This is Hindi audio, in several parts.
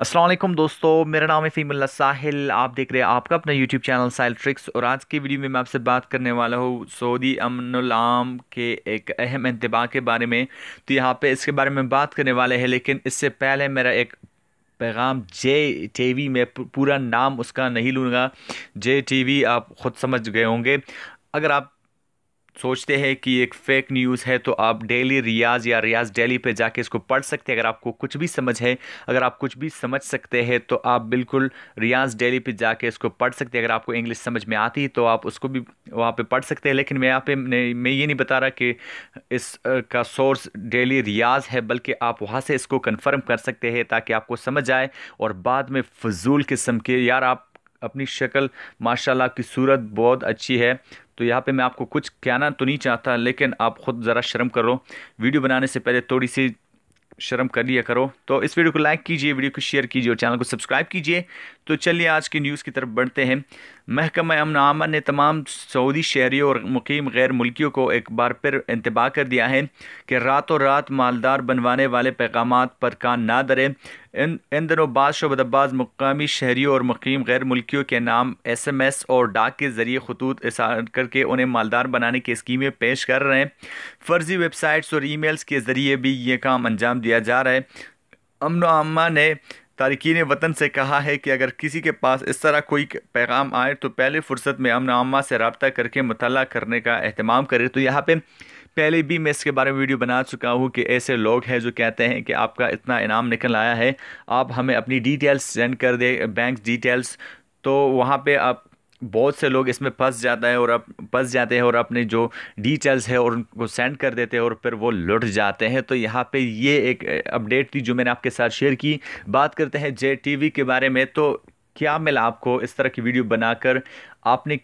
अस्सलाम वालेकुम दोस्तों, मेरा नाम है फ़ीमुल्लाह साहिल। आप देख रहे हैं आपका अपना यूट्यूब चैनल साहिल ट्रिक्स। और आज की वीडियो में मैं आपसे बात करने वाला हूँ सऊदी अमनुल आम के एक अहम इंतबा के बारे में। तो यहाँ पे इसके बारे में बात करने वाले हैं, लेकिन इससे पहले मेरा एक पैगाम। जे टीवी में पूरा नाम उसका नहीं लूँगा। जे टीवी आप ख़ुद समझ गए होंगे। अगर आप सोचते हैं कि एक फेक न्यूज़ है तो आप डेली रियाज या रियाज डेली पे जाके इसको पढ़ सकते हैं। अगर आपको कुछ भी समझ है, अगर आप कुछ भी समझ सकते हैं तो आप बिल्कुल रियाज डेली पे जाके इसको पढ़ सकते हैं। अगर आपको इंग्लिश समझ में आती है तो आप उसको भी वहाँ पे पढ़ सकते हैं। लेकिन मैं यहाँ पे मैं ये नहीं बता रहा कि इस का सोर्स डेली रियाज है, बल्कि आप वहाँ से इसको कन्फर्म कर सकते हैं ताकि आपको समझ आए। और बाद में फजूल किस्म के यार, आप अपनी शक्ल माशाल्लाह की सूरत बहुत अच्छी है, तो यहाँ पे मैं आपको कुछ कहना तो नहीं चाहता, लेकिन आप खुद ज़रा शर्म करो। वीडियो बनाने से पहले थोड़ी सी शर्म कर लिया करो। तो इस वीडियो को लाइक कीजिए, वीडियो को शेयर कीजिए और चैनल को सब्सक्राइब कीजिए। तो चलिए आज की न्यूज़ की तरफ बढ़ते हैं। महकमा अमन आमा ने तमाम सऊदी शहरियों और मुकीम गैर मुल्कियों को एक बार फिर इंतबाह कर दिया है कि रातों रात मालदार बनवाने वाले पैगामात पर कान ना धरें। इन दिनों बाज़ शोबदबाज मुकामी शहरियों और मुकीम गैर मुल्कियों के नाम SMS और डाक के ज़रिए खतूत इरसाल करके उन्हें मालदार बनाने की स्कीमें पेश कर रहे हैं। फ़र्जी वेबसाइट्स और ईमेल्स के ज़रिए भी ये काम अंजाम दिया जा रहा है। अमन आमा ने तारकीन वतन से कहा है कि अगर किसी के पास इस तरह कोई पैगाम आए तो पहले फ़ुर्सत में अमन आमा से रब्ता करके मुतल्ला करने का एहतमाम करे। तो यहाँ पे पहले भी मैं इसके बारे में वीडियो बना चुका हूँ कि ऐसे लोग हैं जो कहते हैं कि आपका इतना इनाम निकल आया है, आप हमें अपनी डिटेल्स सेंड कर दे, बैंक डिटेल्स। तो वहाँ पे आप बहुत से लोग इसमें फंस जाता है और फंस जाते हैं और अपने जो डिटेल्स है और उनको सेंड कर देते हैं और फिर वो लुट जाते हैं। तो यहाँ पे ये एक अपडेट थी जो मैंने आपके साथ शेयर की। बात करते हैं जे टीवी के बारे में। तो क्या मिला आपको इस तरह की वीडियो बनाकर? आपने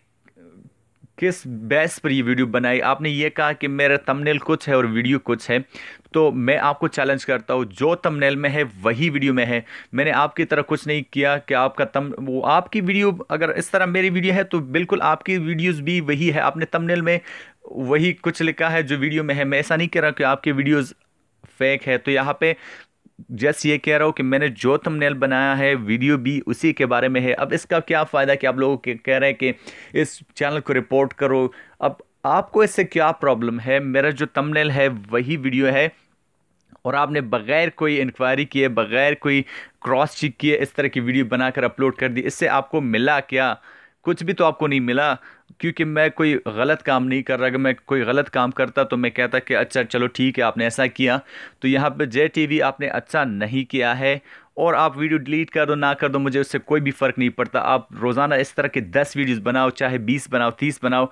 किस बेस पर ये वीडियो बनाई? आपने ये कहा कि मेरा थंबनेल कुछ है और वीडियो कुछ है। तो मैं आपको चैलेंज करता हूँ, जो थंबनेल में है वही वीडियो में है। मैंने आपकी तरह कुछ नहीं किया कि आपका वो आपकी वीडियो अगर इस तरह मेरी वीडियो है तो बिल्कुल आपकी वीडियोस भी वही है। आपने थंबनेल में वही कुछ लिखा है जो वीडियो में है। मैं ऐसा नहीं कह रहा कि आपकी वीडियोस फेक है। तो यहाँ पे जस्ट ये कह रहा हूँ कि मैंने जो थंबनेल बनाया है वीडियो भी उसी के बारे में है। अब इसका क्या फ़ायदा कि आप लोगों के कह रहे हैं कि इस चैनल को रिपोर्ट करो। अब आपको इससे क्या प्रॉब्लम है? मेरा जो थंबनेल है वही वीडियो है और आपने बगैर कोई इंक्वायरी किए, बगैर कोई क्रॉस चेक किए इस तरह की वीडियो बनाकर अपलोड कर दी। इससे आपको मिला क्या? कुछ भी तो आपको नहीं मिला, क्योंकि मैं कोई गलत काम नहीं कर रहा। अगर मैं कोई गलत काम करता तो मैं कहता कि अच्छा चलो ठीक है आपने ऐसा किया। तो यहाँ पे जे टीवी आपने अच्छा नहीं किया है। और आप वीडियो डिलीट कर दो ना कर दो, मुझे उससे कोई भी फ़र्क नहीं पड़ता। आप रोज़ाना इस तरह के 10 वीडियोस बनाओ, चाहे 20 बनाओ, 30 बनाओ,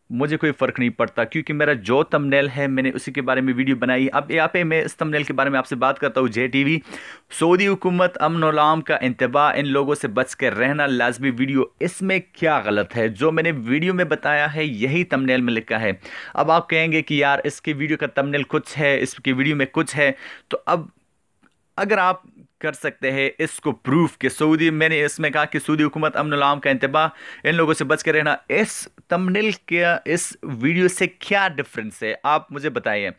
मुझे कोई फ़र्क नहीं पड़ता, क्योंकि मेरा जो थंबनेल है मैंने उसी के बारे में वीडियो बनाई। अब यहाँ पे मैं इस थंबनेल के बारे में आपसे बात करता हूँ। जे टीवी, सऊदी हुकूमत अमन और आम का इंतबा, इन लोगों से बच कर रहना लाजमी वीडियो। इसमें क्या गलत है? जो मैंने वीडियो में बताया है यही थंबनेल में लिखा है। अब आप कहेंगे कि यार इसकी वीडियो का थंबनेल कुछ है, इसकी वीडियो में कुछ है। तो अब अगर आप कर सकते हैं इसको प्रूफ कि सऊदी, मैंने इसमें कहा कि सऊदी हुकूमत अमन आम का इंतबा, इन लोगों से बच के रहना, इस तमनील के इस वीडियो से क्या डिफरेंस है? आप मुझे बताइए,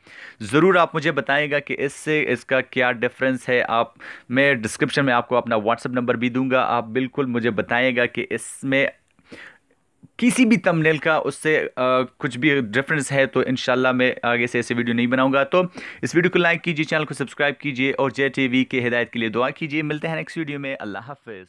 ज़रूर आप मुझे बताइएगा कि इससे इसका क्या डिफरेंस है। आप, मैं डिस्क्रिप्शन में आपको अपना व्हाट्सएप नंबर भी दूंगा, आप बिल्कुल मुझे बताइएगा कि इसमें किसी भी थंबनेल का उससे कुछ भी डिफरेंस है। तो इंशाल्लाह मैं आगे से ऐसे वीडियो नहीं बनाऊंगा। तो इस वीडियो को लाइक कीजिए, चैनल को सब्सक्राइब कीजिए और जे टीवी के हिदायत के लिए दुआ कीजिए। मिलते हैं नेक्स्ट वीडियो में। अल्लाह हाफिज़।